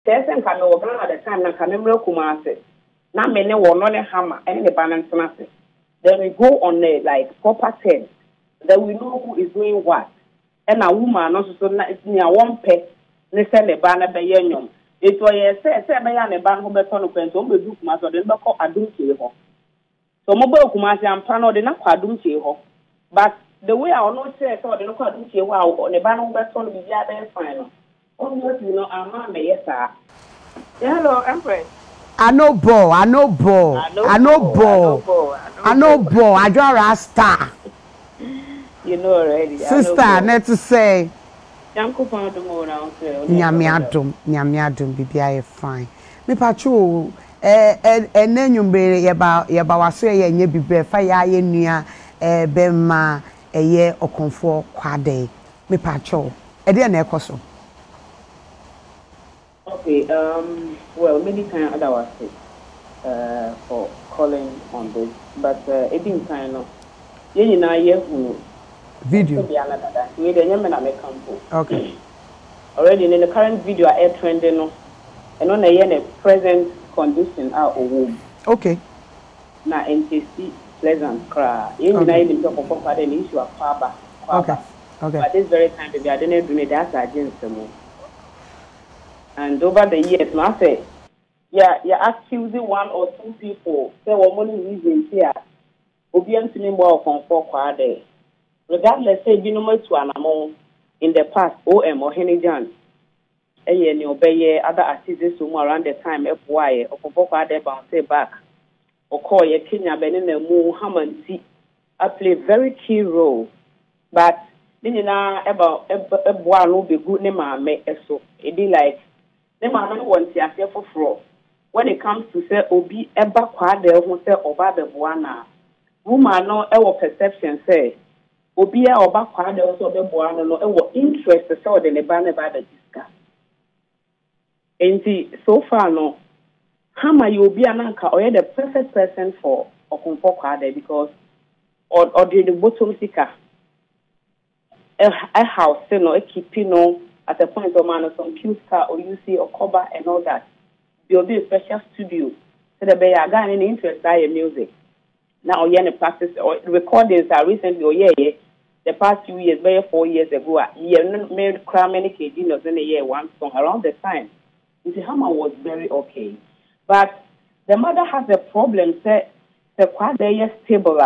Person can know at the time and can remember Kumase. Now, many will not hammer and the balance master. Then we go on a like proper 10. Then we know who is doing what. And a woman also near one pet, they send a banner by Yenium. It was a say by a ban who beton of Pens, only do Master, then call Adom Kyei. So mobile Kumasi and Pano, they not Adom Kyei. But the way I will not say, so they don't call Adom Kyei on the ban who beton with the other final. Almost, you know, I'm not yes, sir. Hello, Empress. I know ball. I draw a star. You know already. Sister, let's say. Nyamiadum, BBI fine. Me patrol. And then you be about say and ye be fire ye near Bema a year Okomfour Kwaadee. Me patrol. Then Ecoso. Okay, well, many times I was for calling on this, but it didn't kind of, you know, video. Okay. Already in the current video, I air trending, and on a present condition out of womb. Okay. Now, NTC pleasant cry. You know, I didn't talk about an issue of Kwaba. Okay. Okay. But this very time, I didn't do that against them. And over the years, I say, yeah, you're accusing one or two people. There were many reasons here. Obian to me more Okomfour Kwaadee. Regardless, say, be no more to an among in the past, OM or Henny Jan. A year, you obey other artists who around the time, FY, Okomfour Kwaadee bounce back. Or call your Kenya Benin Muhammad T. I play very key role. But then you know about a one will be good name, I make so it be like. The man wants to appear for fraud. When it comes to say Obi Eba Kwaadee who say Oba the Buana, woman no our perception say Obi Oba Kwaadee also the Buana no our interest to saw the banner by the discuss. And so far no, Hama you be an anchor or the perfect person for Okomfour Kwaadee because or the bottom seeker a house you know a keeping no. At a point of man, some cute car or you see or cover and all that. There'll be a special studio. So the bay are getting interest in music. Now, you're in practice or recordings are recently or the past few years, maybe 4 years ago, you made cram any KG in a year, one song around the time. You see, Hama was very okay. But the mother has a problem, say, the Kwaadee is stable.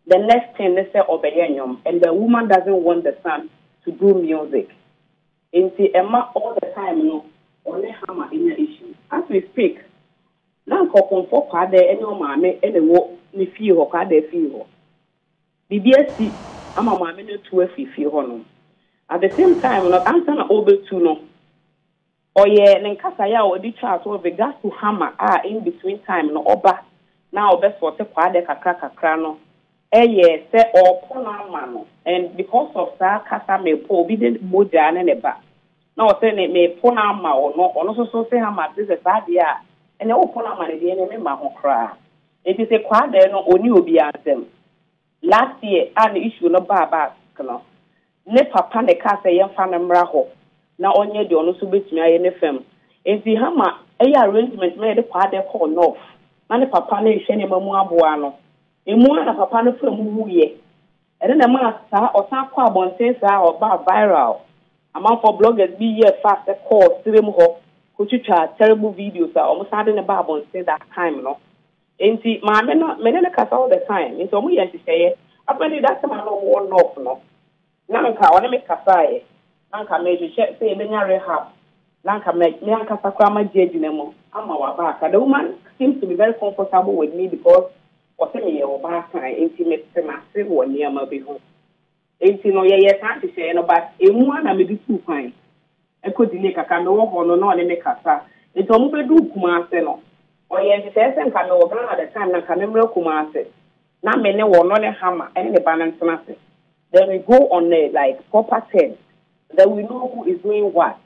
The next thing they say, Obeyenyum, and the woman doesn't want the son to do music. Into Emma all the time, no, only Hama in the issue. As we speak, now Okomfour Kwaadee, any mammy, any walk, me feel or Kwaadee feel. BBSC, I'm a mammy to a fee. At the same time, not answer an over to no. Or yeah, then Kasaya or the chart or the gas to Hama are in between time, no oba. Now, best for the Kwaadee Kakrano. Yeah, say or Ponamano. And because of that, Kasa may pull be the Mojan and a back. Now, say it may Ponama or no, or also say how much this is bad, yeah. And the Ponama is the enemy, Mamma cry. It is a Kwaadee no only will be at them. Last year, an issue no bar. Ne papa ne Kasa young Fanamraho. Now, only the also beat me in the film. And the Hama, a arrangement made the Kwaadee call north. And papa ne Shani Mamuabuano. In one of papa no film ye. And then the master or some carbon says or bar viral. Among for bloggers be here fast a call, stream ho, could you try terrible videos almost having a Bible and say that time, no? And see, my men cast all the time. It's only as you say, I believe that's a man one off, no. Nanka, I want to make Kasai. Nanka made you say, Benya rehab. Nanka make Nanka Sakrama Jedinemo. I'm our back. The woman seems to be very comfortable with me because or say me or back intimate massive 1 year maybe home. 18 or yes, I say no, but in one I may be too fine. I could delay a canoe or no, and make a it's almost a do Kumaseno. Or yes, it says and can over at the time and can never Kumase. Now many will not a hammer and the balance massive. Then we go on there like proper 10. Then we know who is doing what.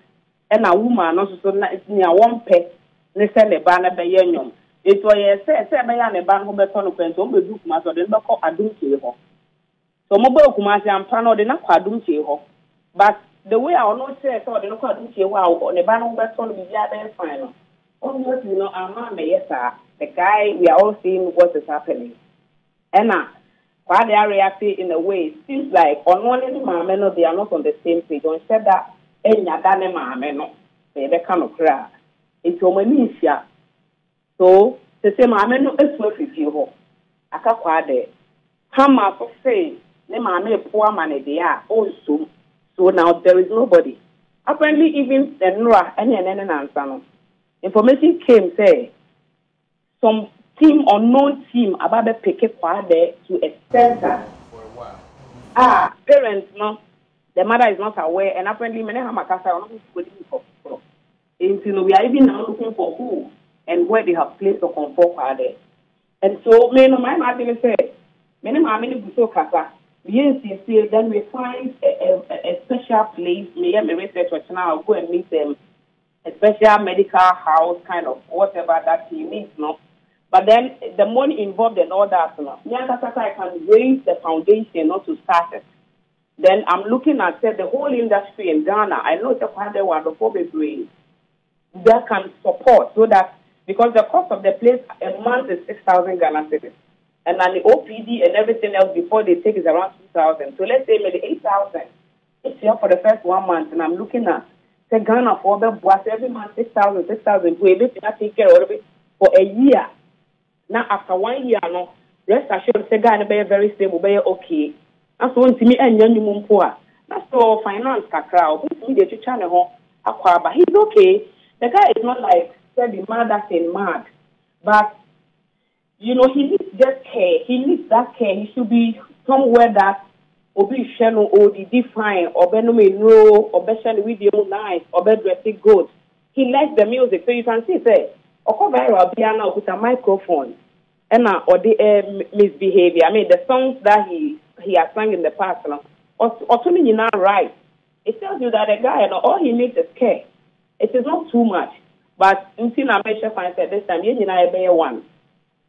And a woman also near one pet, they send a banner by Yenium. It was a say by a ban who beton of Pens, only do Master, then call Adom Kyei. So mobile Kumasi and Pano, they not Adom Kyei. But the way I not say so the local do wow on the banner best on the other final. Almost our mama, yes, sir. The guy we are all seeing what is happening. And why they are reacting in a way, it seems like on one end of they are not on the same page. On said that any other mamma, they kind of cry. It's Omenisha. So the same mamma is worth with you. I can't Kwaadee. Hama for say, the mamma poor man they are also. So now there is nobody. Apparently, even the Nora and answer. Information came say some unknown team about the pick Kwaadee to a center. Parents no, the mother is not aware, and apparently many Hamakasa are not looking for. We are even now looking for who and where they have placed Okomfour Kwaadee. And so, my mother said, many Buso Kasa, then we find a special place, me research now, go and meet them, a special medical house, kind of whatever that he needs, no. But then the money involved and all that, I can raise the foundation not to start it. Then I'm looking at the whole industry in Ghana. I know the Kwaadee wonderful brain that can support so that because the cost of the place a month is 6,000 Ghana cedis, and then the OPD and everything else before they take is around 2,000. So let's say maybe 8,000. It's here for the first 1 month, and I'm looking at the Ghana for the boss every month 6,000. To everything I take care of it for a year. Now, after 1 year, no, rest assured, the guy be very stable, be okay. That's one to me and young poor. That's all finance kakra. But me the channel but he's okay. The guy is not like said the mother saying mad, but he needs just care. He needs that care. He should be somewhere that obi shano or the define or benome no or beshani with your nice or bed dressing good. He likes the music, so you can see say. Viral piano with a microphone and or the misbehavior. I mean the songs that he has sung in the past or not right. It tells you that the guy all he needs is care. It is not too much. But until I make sure I said this time, you know one.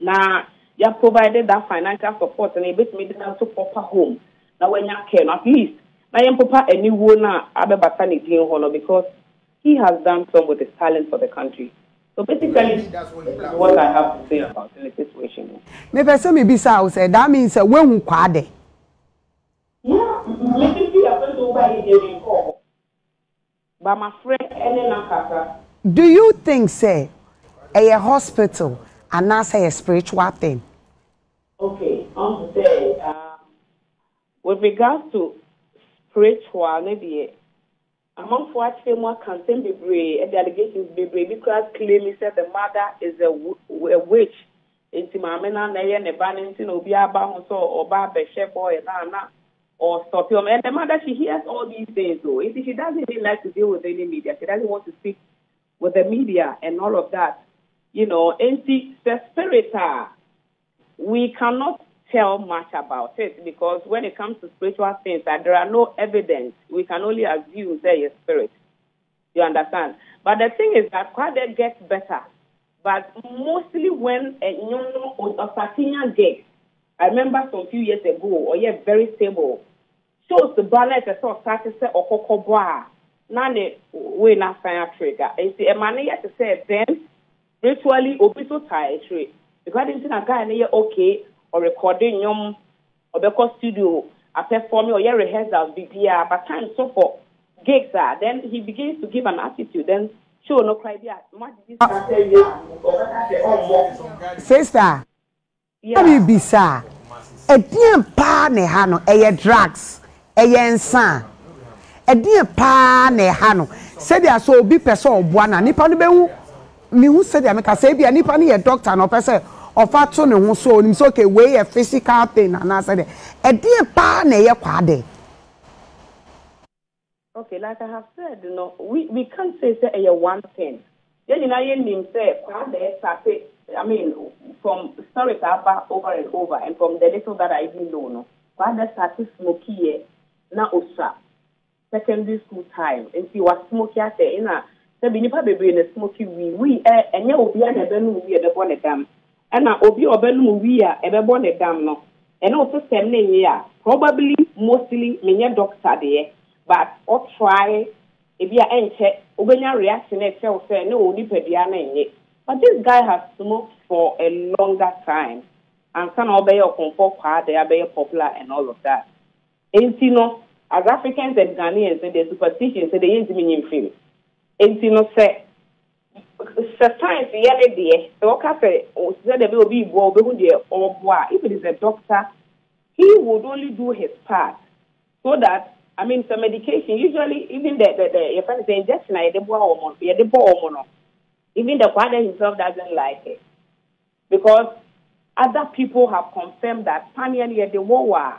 Now you have provided that financial support and a bit me to proper home. Now when you care at least now you papa any one because he has done some with his talent for the country. So basically, that's what I have to say about the situation. Maybe maybe say that means when Kwaadee. Yeah, maybe I went over here call. But my friend Nakasa. Do you think say a hospital and not say a spiritual thing? Okay, to say with regards to spiritual, maybe. Among for actually more content and the allegations because claiming that the mother is a witch. Into my men and a banning to be about or bar chef or or stop him. And the mother she hears all these things though. If she doesn't even like to deal with any media, she doesn't want to speak with the media and all of that. And the spirit we cannot tell much about it because when it comes to spiritual things there are no evidence. We can only assume they're a spirit. You understand? But the thing is that Kwaadee gets better. But mostly when a Satinya gig, I remember some few years ago, or very stable, shows the balance as sort of started to say Okokoboa. None we not sign a trigger. And see a man to say then virtually obiso tie trade. Because I didn't a guy okay. Or recording or because studio a performing or rehearsals BPR, but time so for gigs then he begins to give an attitude, then show no cry sister. Yeah, me bisa. A dear pa ne hano, drugs, nsan. A dear pa ne hano. Said there so be person buana nipa no behu. Me who said I make say be nipa ni a doctor no person. Of so it's okay, way a physical thing, and I said, a dear pa ne Kwaadee. Okay, like I have said, we can't say a one thing. Then I say Kwaadee started, I mean, from stories about over and over, and from the little that I even know, Kwaadee started smoky na osa secondary school time, and she was smoky at the inner. The binipa baby in a smoky we and you will be an event we at the bonnet dam. And now, Obi Obelu we are ever born a dam no. And also, same name, probably mostly many doctor there. but or try if you enter obenya reaction e tell say no oni pedua na enye. But this guy has smoked for a longer time and can obey your Okomfour Kwaadee, they are popular and all of that. And you know, as Africans and Ghanaians and the superstitions say they ain't meaning film. And you know say sometimes the other day, the cafe or said there will be or if it is a doctor, he would only do his part. So that I mean some medication, usually even the injection even the Kwaadee himself doesn't like it. Because other people have confirmed that Panian the war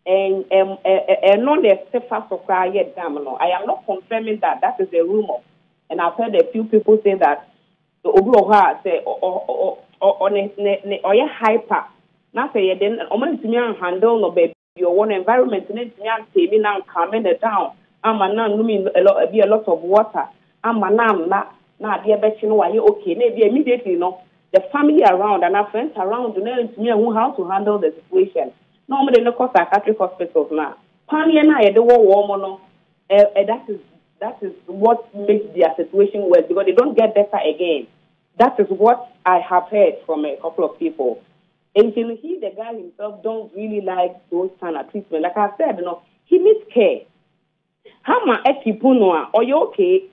and non the steadfast of I am not confirming that. That is a rumor. And I've heard a few people say that the Obuoha say or hyper. Now say then handle no baby your own environment and now calming it down. I'm be a lot of water. I'm now dear bet you know why you okay, maybe immediately the family around and our friends around know how to handle the situation. Normally no cost psychiatric hospitals now. Pani and I the war that is what makes their situation worse because they don't get better again. That is what I have heard from a couple of people. And he, the guy himself, don't really like those kind of treatment. Like I said, he needs care. How much people are you okay?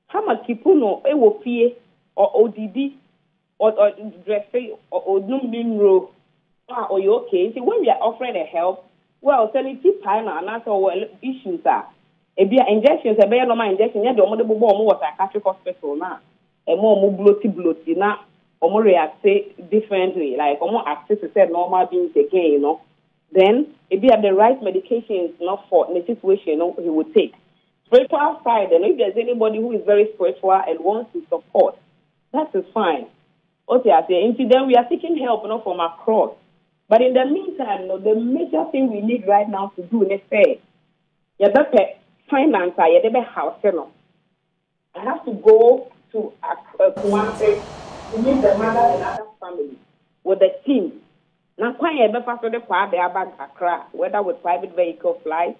How much people know it will fear or ODD or dressing or no or you okay? See, when we are offering a help, well, sanity partner and that's all issues are. If you injections, a better normal injection, you don't more psychiatric hospital now. A more bloaty now, or more react differently, like or more access to say normal beings again, Then if you have the right medications, not for the situation, he would take. Spiritual side, and if there's anybody who is very spiritual and wants to support, that is fine. Okay, I say, and then we are seeking help from across. But in the meantime, the major thing we need right now to do is say, you better finance, you better house, I have to go to Kumasi to meet the mother and other family with the team. Now, quite a bit faster the Kwaadee about Accra, whether with private vehicle flight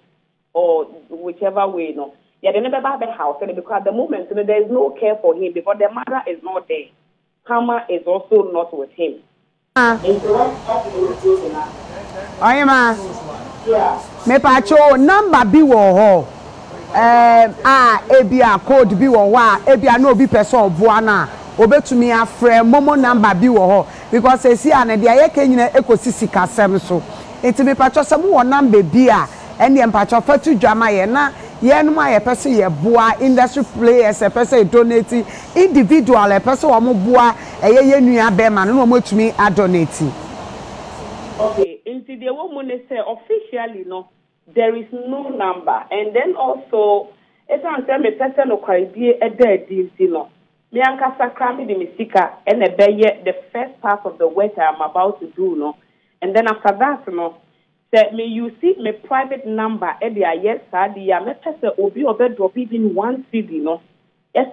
or whichever way, Yeah, they never buy the house because at the moment there is no care for him because the mother is not there. Hama is also not with him. Ohemaa. Yeah. Me pacho number bi wo ho. Ebia code bi wo wa, ebia no bi person oboa na. Obetumi afre momo number bi wo ho because esi ane de ayeke nyina ekosisi kasem so. Enti me pacho se mo number bi a ene mpacho fatu dwama ye na ye no ma ye pese ye boa industry players e pese donate individual e pese wo mo boa ye nua be ma no mo tumi adonate. Okay, into the woman say officially there is no number, and then also it's until me person no Kwaadee a dead deal me ankasa krami the mistika and the first part of the work I'm about to do and then after that say me you see my private number yes me person obi obe drop even 1 CD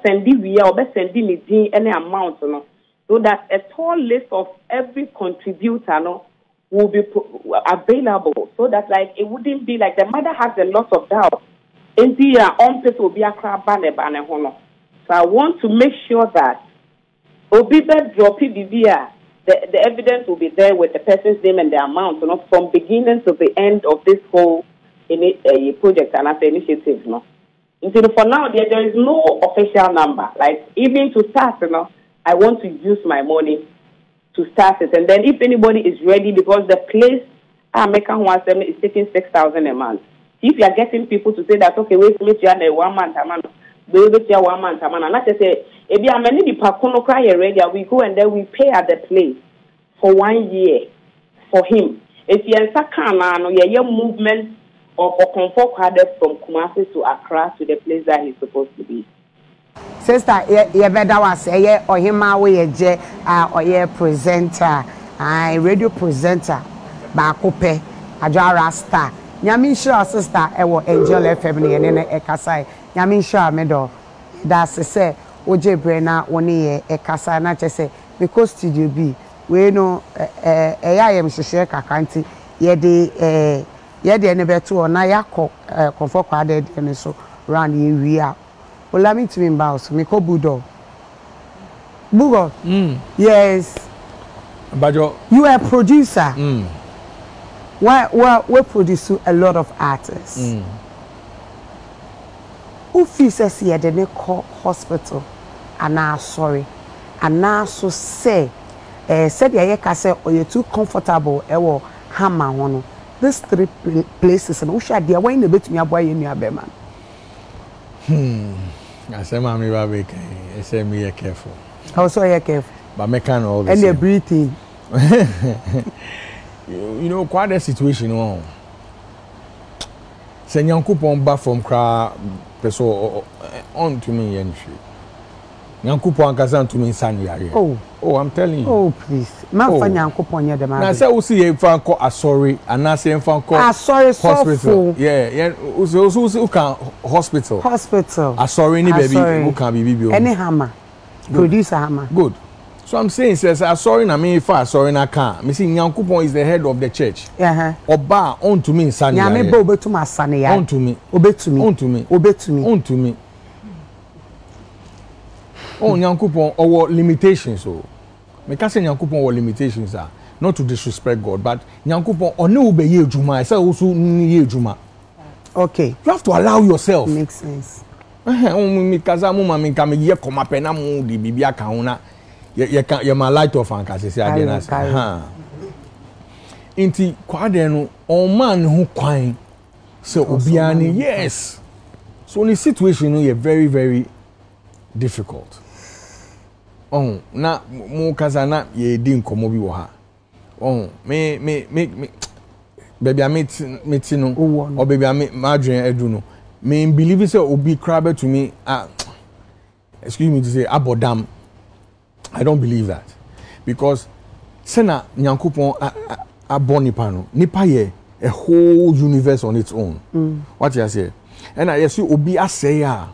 send we or send me din any amount so that a tall list of every contributor will be available so that like it wouldn't be like the mother has a lot of doubt. In the will be a crab banner. So I want to make sure that Obibe drop the evidence will be there with the person's name and the amount, from beginning to the end of this whole project and as an initiative, Until for now there is no official number. Like even to start, I want to use my money to start it, and then if anybody is ready, because the place is taking 6,000 a month. If you are getting people to say that okay, wait, you are 1 month a month, wait, you are 1 month a month, and let's say if you are many people cry already, we go and then we pay at the place for 1 year for him. If you are your movement of Okomfour Kwaadee from Kumasi to Accra to the place that he's supposed to be. Sister, ye better was Ohemaa Woyeje, oye presenter, radio presenter, Bakope, Ajara star. Nyaminsha sister, ewo Angel FM ni ene ekasai. Nyaminsha medo. That's say oje brena woni ye ekasai na chese because studio B we no eya yem hwehwe kakanti ye de ye de ne beto na yakọ Okomfour Kwaadee de ne so round ye wi a ola me to me bounce me ko budo yes Bajo, you are a producer we produce a lot of artists who feels as ye de ne call hospital and now sorry and now so say said ye ka say or you too comfortable ewo hammer hono these 3 places and who shall there when the betumi aboy you nua be man I say mommy baby I say me careful also you careful but me can all this and the breathing you know quite a situation on say Nyankopon ba from kra person on to me entry Nyankopon akasa to me san yare oh I'm telling you oh please man fa Nyankopon ye dem na say we see e fa ko asori ana say fa ko asori hospital yeah we can hospital asori ni baby we can be any hammer producer hammer good. So I'm saying, says, sorry, na me fa sorry na can. Me see Nyankopon is the head of the church. Oba on to me sani. Nyame bo obetu ma sani ya. On to me. Obetu me. On to me. Obetu me. On to me. Oh Nyankopon our limitations so. Me can say Nyankopon our limitations are not to disrespect God, but Nyankopon one obeye ejuma. I say also ni ejuma. Okay. You have to allow yourself. Makes sense. Me kaza mu ma me ka me ye koma pe na mu di bibia ka ho na you my light off and say inti Kwaadee no on man who kwan so obiani yes so the situation no you very very difficult na mo kaza na ye di nkomo bi wo ha me baby I meet no or baby I madren edu no me believe say obi crab to me excuse me to say abodam I don't believe that because sena Nyankopon abonipa no nipa ye a whole universe on its own what you say and I see obi asay ya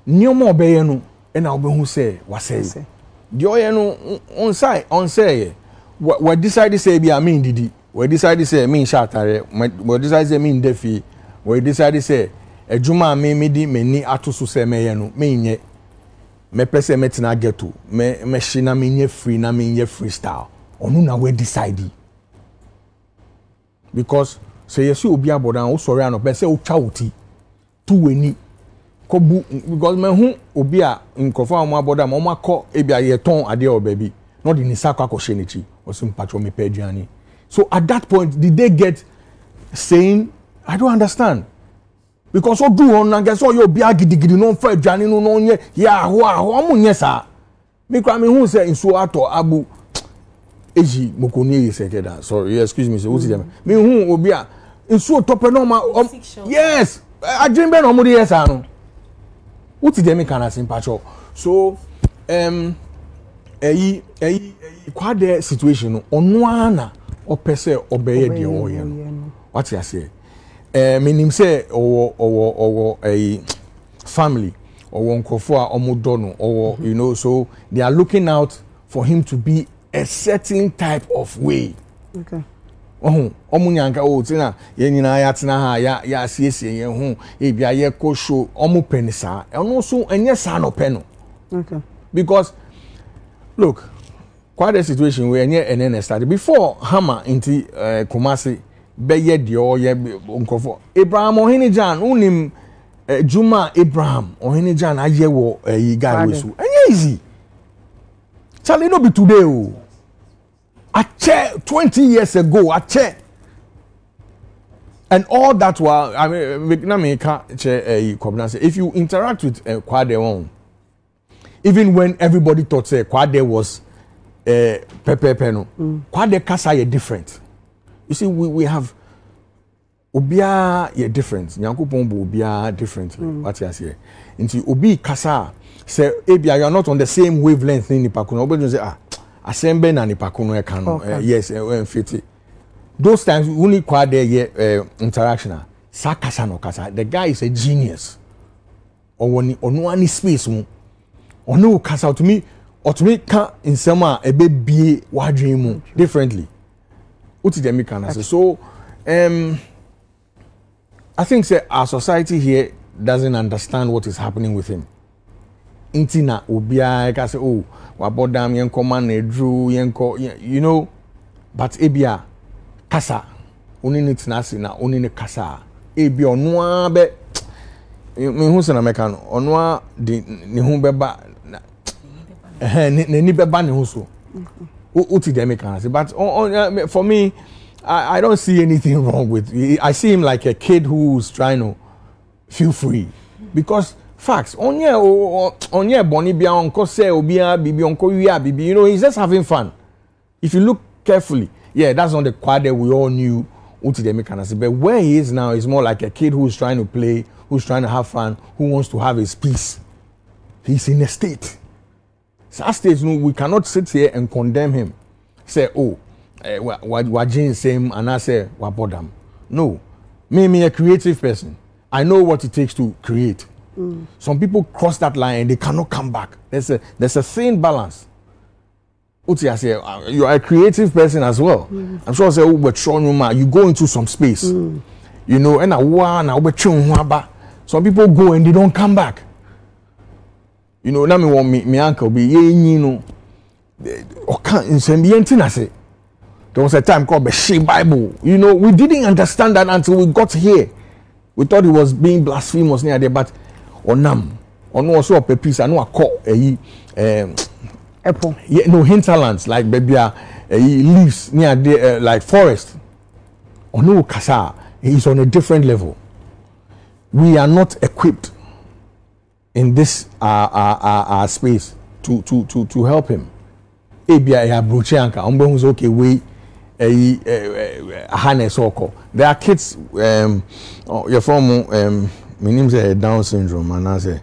nyomo obeye no and I obehu say wasay the oye no on say we decide say be a mean didi we decide say mean shatare we decide say mean defi we decide say ejuma me di meni atoso say me no me nye me pese metina geto me shi na me nye freestyle onu na we decide because say yes obi abodan o sorry an pese o twa oti tu weni kobu because me hu obi a nkofo am abodan mo makọ ebi aye ton ade o baby no di nisakwa ko she nichi o sim patro me peduani so at that point did they get saying I don't understand because so do on and guess all your bia gidigidi no fa adwane no no nye ya ho amunye sa me kwa me hu say nso ato abu eji mokoni yisekeda sorry excuse me so what is me hu obi a nso tope no ma yes adwen be no mo de yes anu what is them kana simpacho so Kwaadee situation no ono ana opese obeye de oye no what you say meaning say a family or Okomfour omodono or you know so they are looking out for him to be a certain type of way okay omunyanka tina ye nyina ya tina ha ya asiesie ye hu e bia ye ko show omu penisa eno so enye sa no peno okay because look quite a situation where enye enen started before hammer into Kumasi beye de oye Okomfour Abraham Ohinijan unim Juma Abraham Ohinijan aye wo yi guy we so enye easy Charlie no be today o ache 20 years ago ache and all that while I mean na me ka che if you interact with Kwaadee one even when everybody thought say Kwaadee was pepe no Kwaadee kasa ye different. You see, we have obia ye different. Nyankopon bo obia differently. What you say? Into obi kasa say ebia you are not on the same wavelength in nipakuno. Obi say asembe na nipakuno e kanu. Yes, fit. Those times we only Kwaadee ye interaction. Sa kasa no kasa. The guy is a genius. Or when ono ani space mu. Ono kasa to me ka insema ebe bie wadwen mu differently. What is the mechanics? So I think say our society here doesn't understand what is happening with him. Intina ubia ka say oh wabodam yenko man edru yenko you know, but ebia kasa oni ni tinasi na oni ni kasa ebia onwa be me hu se na meka no onwa de ne hu beba ni beba ne hu so uti dem can say but for me I don't see anything wrong with I see him like a kid who's trying to feel free because facts onye boni bia onko say obia bibi onko wi bibi you know he's just having fun if you look carefully yeah that's not the Kwaadee we all knew uti dem can say but where he is now is more like a kid who's trying to play who's trying to have fun who wants to have his peace he's in a state so stage no we cannot sit here and condemn him say oh wajin same and I say wabodam no me a creative person I know what it takes to create some people cross that line and they cannot come back there's a thin balance uti I say you are a creative person as well I'm sure say you go into some space you know and some people go and they don't come back you know, now me want me uncle be you know, there was a time called the Bible. You know, we didn't understand that until we got here. We thought it was being blasphemous near there, but onam, ono also a piece. I know a call apple. Yeah, no hinterlands like baby leaves near there like forest. Ono kasa, he's on a different level. We are not equipped in this space to help him. Ebia ya bruchanka ombe who's okay we there are kids you're from my name's Down syndrome and I say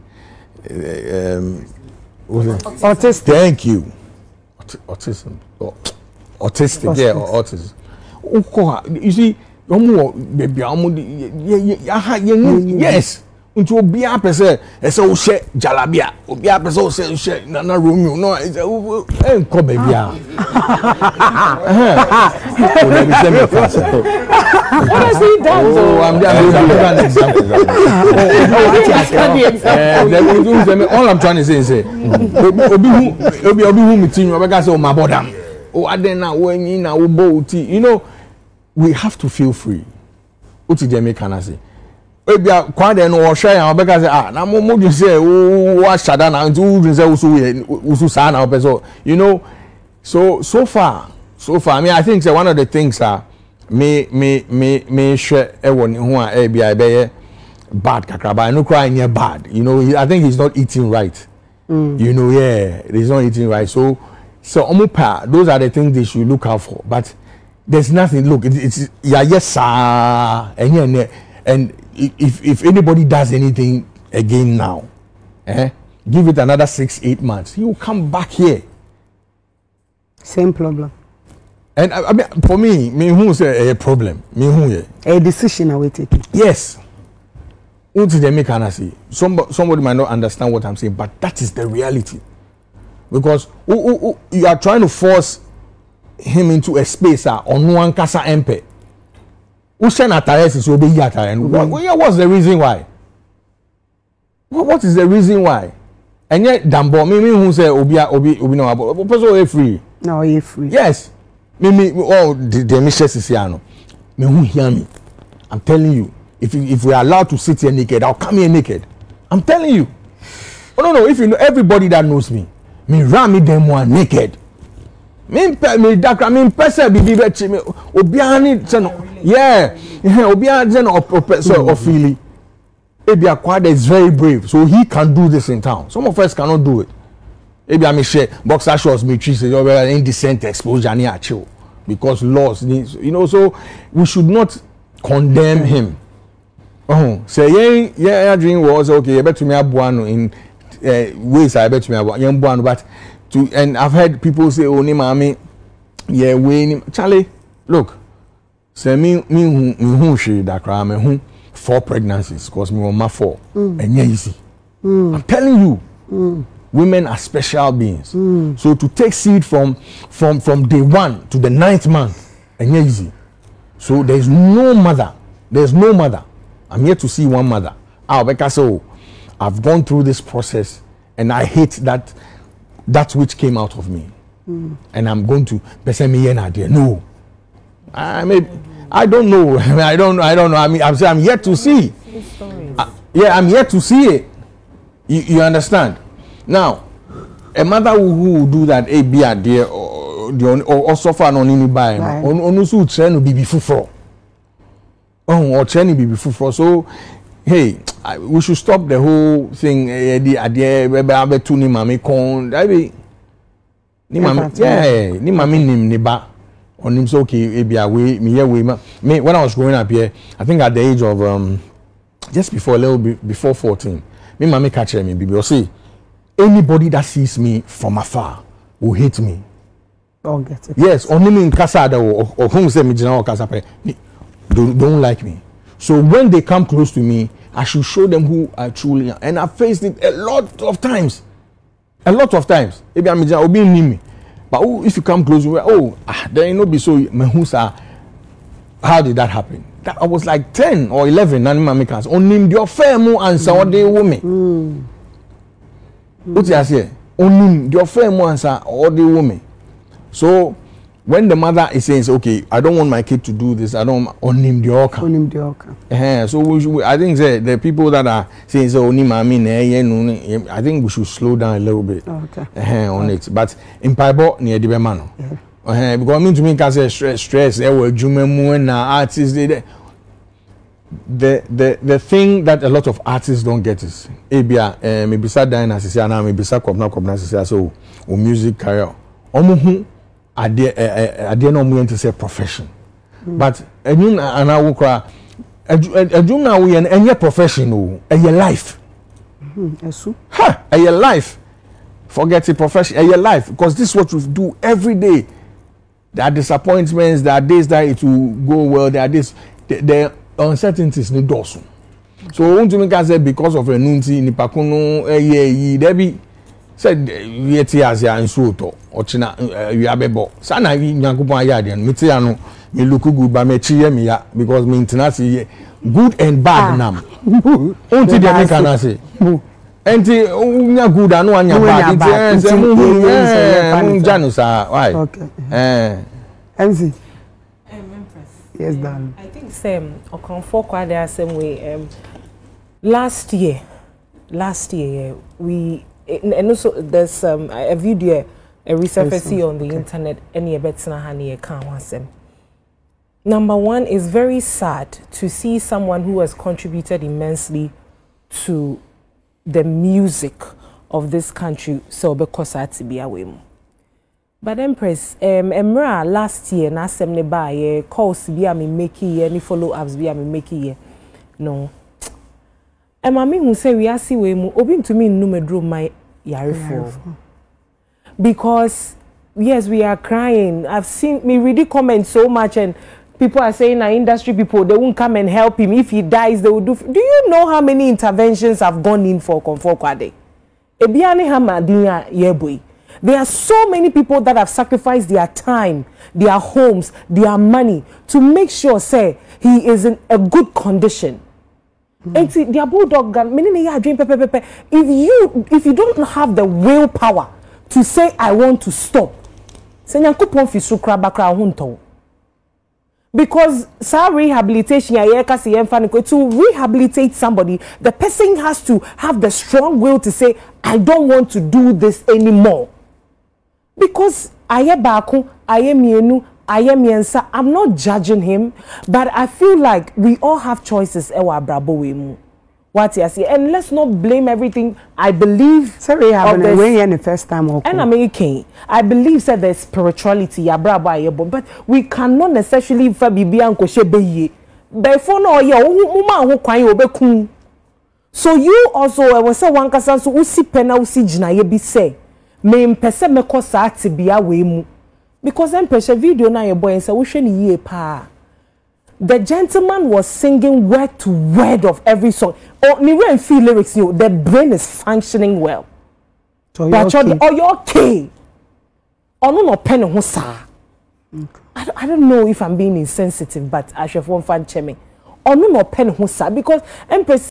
autistic. Thank you. Autism. Autistic, yeah, autism. You see, yes. Unto obia pese ese o she jalabia obia pese o she nana Romeo no enko bebia let me tell you what has he done oh I'm just an example all I'm trying to say is obi who meeting you obeka say o mabodam o aden na wo yin na wo bo ti you know we have to feel free uti dem can say ebia Kwaadee no wo hwe ya obeka say na mo dun say wo shada na ntu dun say usu sa na opeso you know so far I mean I think say one of the things me hwe e woni ho a ebia be bad kakraba no cry near bad you know I think he's not eating right you know yeah he's not eating right so omupa those are the things they should look out for but there's nothing look it's yes and if anybody does anything again now, give it another 6-8 months, he will come back here. Same problem. And I mean, for me who say a problem? Me who a decision are we taking? Yes. Somebody might not understand what I'm saying, but that is the reality. Because you are trying to force him into a space on one casa MP. What's the reason why? What is the reason why? And yet, Dambo, me who say obi no person free. No, you free. Yes. Me the missions is here no. Me who hear me. I'm telling you, if we are allowed to sit here naked, I'll come here naked. I'm telling you. Oh no, if you know everybody that knows me ram me them one naked. Me person be me obiani yeah obiani so ofili Ebia Kwaadee is very brave so he can do this in town some of us cannot do it Ebia me share boxer shorts me treat say indecent exposure near chill because laws needs you know so we should not condemn him say yeah dream was okay bet to me abuano in ways I bet to me abuano but and I've heard people say, "Oh, ni mami, yeah, we Charlie, look, say me who she that cry me who 4 pregnancies cause me on my 4 and yeah easy. I'm telling you, women are special beings. So to take seed from day 1 to the 9th month and yeah easy. So there's no mother I'm here to see one mother. So I've gone through this process and I hate that which came out of me. And I'm going to no. I don't know. I don't know. I mean, I'm yet to see. Yeah, I'm yet to see it. You understand? Now, a mother who will do that, be a dear or suffer on any buy, on also train to be before. Oh, or training be before. So, hey, we should stop the whole thing. The to ni mami con. Ni mami ni ba. On him so okay, be away. Me when I was growing up here, I think at the age of just before a little bit before 14, me mami catch me. Bibi say anybody that sees me from afar will hate me. Don't get it. Yes, only me in casa or whom say me general casa don't like me. So when they come close to me, I should show them who I truly am. And I faced it a lot of times. Maybe I'm being near me. But if you come close, there ain't no be so how did that happen? That I was like 10 or 11, and my makers only your fair mo answer or the woman. What you say? Only your fair mo answer or the woman. So when the mother is saying, okay, I don't want my kid to do this, I don't onim the oka. So I think the people that are saying so I think we should slow down a little bit on it. But in Paibo near the Bemano. Because I mean to me cause stress there were and artists the thing that a lot of artists don't get is maybe sad dying as now maybe so or music career. I dare not mean to say profession, but I will cry. Now we and your profession, and your life. Your life. Forget the profession, and your life, because this is what you do every day. There are disappointments. There are days that it will go well. There are days the uncertainties need also. So, want to make us say because of a nunti in Pakuno, Debbie. Said yet as ya nsuto ochina wiabebo sana nyankopon ayade no meti ano me look good ba me chiye me ya because me international good and bad nam unti de me kana say enti nya good anu anya bad enti mu janu sa why okay MC yes Dan I think same Okomfour Kwaadee same way last year we and also there's a video a resurfacing on the internet any betina hani can number one is very sad to see someone who has contributed immensely to the music of this country so because to be away but Empress Emra last year na sem ne ba ye calls be am making any follow ups be am making no Mami who say we are see we mu obi to me no medro my yarifo because yes we are crying. I've seen me read the comments so much and people are saying our industry people they won't come and help him if he dies they will do you know how many interventions have gone in for Okomfour Kwaadee ebiane hamadinya yeboy there are so many people that have sacrificed their time, their homes, their money to make sure say he is in a good condition. And see, the bulldog gun, meaning you are doing pepe. If you don't have the willpower to say I want to stop, because rehabilitation to rehabilitate somebody, the person has to have the strong will to say I don't want to do this anymore. Because I'm not judging him, but I feel like we all have choices. What you say, and let's not blame everything. I believe. Sorry, the first time. And I believe that there's spirituality, but we cannot necessarily so you also I was say one person so usi pena usi jina ye bi say me mpese me ko sa atibia we mu. Because then pressure video na your boy and say we sheni ye pa. The gentleman was singing word to word of every song. Oh, me when feel lyrics, you the brain is functioning well. So but you're okay. Oh no pen who sa. I don't know if I'm being insensitive, but I should want fan chemi. ɔno no pen ho sa because empress